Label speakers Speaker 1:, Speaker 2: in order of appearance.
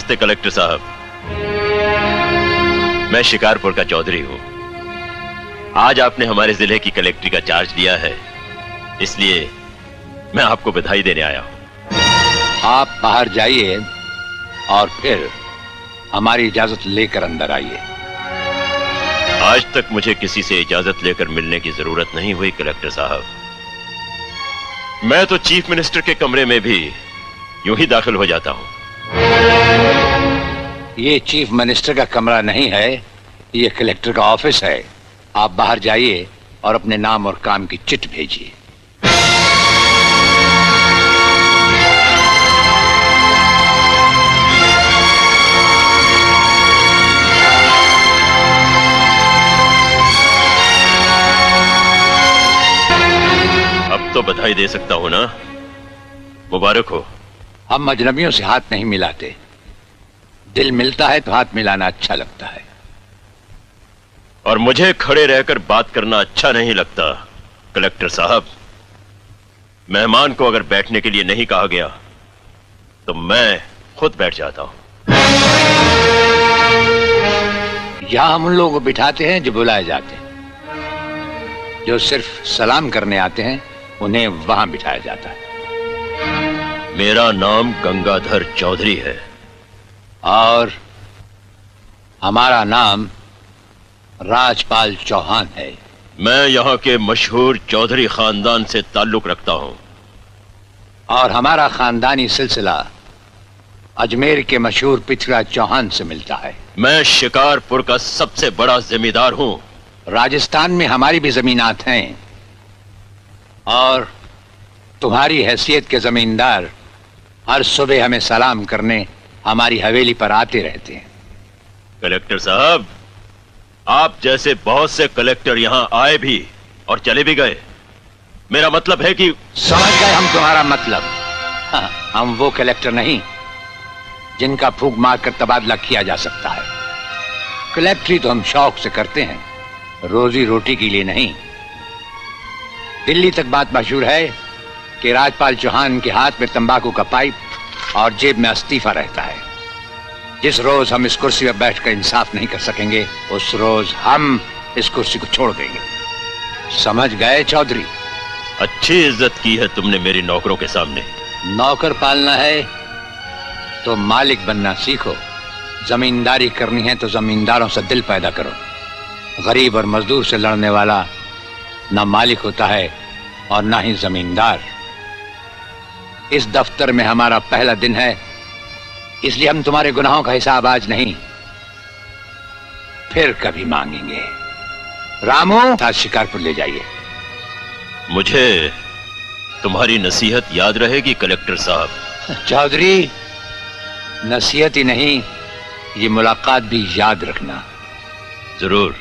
Speaker 1: नमस्ते कलेक्टर साहब, मैं शिकारपुर का चौधरी हूं। आज आपने हमारे जिले की कलेक्ट्री का चार्ज लिया है, इसलिए मैं आपको बधाई देने आया हूं।
Speaker 2: आप बाहर जाइए और फिर हमारी इजाजत लेकर अंदर आइए।
Speaker 1: आज तक मुझे किसी से इजाजत लेकर मिलने की जरूरत नहीं हुई कलेक्टर साहब। मैं तो चीफ मिनिस्टर के कमरे में भी यूं ही दाखिल हो जाता हूं।
Speaker 2: ये चीफ मिनिस्टर का कमरा नहीं है, ये कलेक्टर का ऑफिस है। आप बाहर जाइए और अपने नाम और काम की चिट भेजिए।
Speaker 1: अब तो बधाई दे सकता हूं ना? मुबारक हो।
Speaker 2: हम अजनबियों से हाथ नहीं मिलाते। दिल मिलता है तो हाथ मिलाना अच्छा लगता है।
Speaker 1: और मुझे खड़े रहकर बात करना अच्छा नहीं लगता कलेक्टर साहब। मेहमान को अगर बैठने के लिए नहीं कहा गया तो मैं खुद बैठ जाता हूं।
Speaker 2: यहां हम उन लोगों को बिठाते हैं जो बुलाए जाते हैं। जो सिर्फ सलाम करने आते हैं उन्हें वहां बिठाया जाता है।
Speaker 1: मेरा नाम गंगाधर चौधरी है
Speaker 2: और हमारा नाम राजपाल चौहान है।
Speaker 1: मैं यहाँ के मशहूर चौधरी खानदान से ताल्लुक रखता हूँ
Speaker 2: और हमारा खानदानी सिलसिला अजमेर के मशहूर पृथ्वीराज चौहान से मिलता है।
Speaker 1: मैं शिकारपुर का सबसे बड़ा जमींदार हूँ।
Speaker 2: राजस्थान में हमारी भी जमीनात हैं और तुम्हारी हैसियत के जमींदार हर सुबह हमें सलाम करने हमारी हवेली पर आते रहते हैं।
Speaker 1: कलेक्टर साहब, आप जैसे बहुत से कलेक्टर यहाँ आए भी और चले भी गए। मेरा मतलब है कि
Speaker 2: समझ गए हम तुम्हारा मतलब। हाँ, हम वो कलेक्टर नहीं जिनका फूंक मारकर तबादला किया जा सकता है। कलेक्टरी तो हम शौक से करते हैं, रोजी रोटी के लिए नहीं। दिल्ली तक बात मशहूर है कि राजपाल चौहान के हाथ में तंबाकू का पाइप और जेब में इस्तीफा रहता है। जिस रोज हम इस कुर्सी पर बैठकर इंसाफ नहीं कर सकेंगे उस रोज हम इस कुर्सी को छोड़ देंगे। समझ गए चौधरी?
Speaker 1: अच्छी इज्जत की है तुमने मेरी नौकरों के सामने।
Speaker 2: नौकर पालना है तो मालिक बनना सीखो। जमींदारी करनी है तो जमींदारों से दिल पैदा करो। गरीब और मजदूर से लड़ने वाला ना मालिक होता है और ना ही जमींदार। इस दफ्तर में हमारा पहला दिन है, इसलिए हम तुम्हारे गुनाहों का हिसाब आज नहीं फिर कभी मांगेंगे। रामू, आज शिकारपुर ले जाइए।
Speaker 1: मुझे तुम्हारी नसीहत याद रहेगी कलेक्टर साहब।
Speaker 2: चौधरी, नसीहत ही नहीं, ये मुलाकात भी याद रखना।
Speaker 1: जरूर।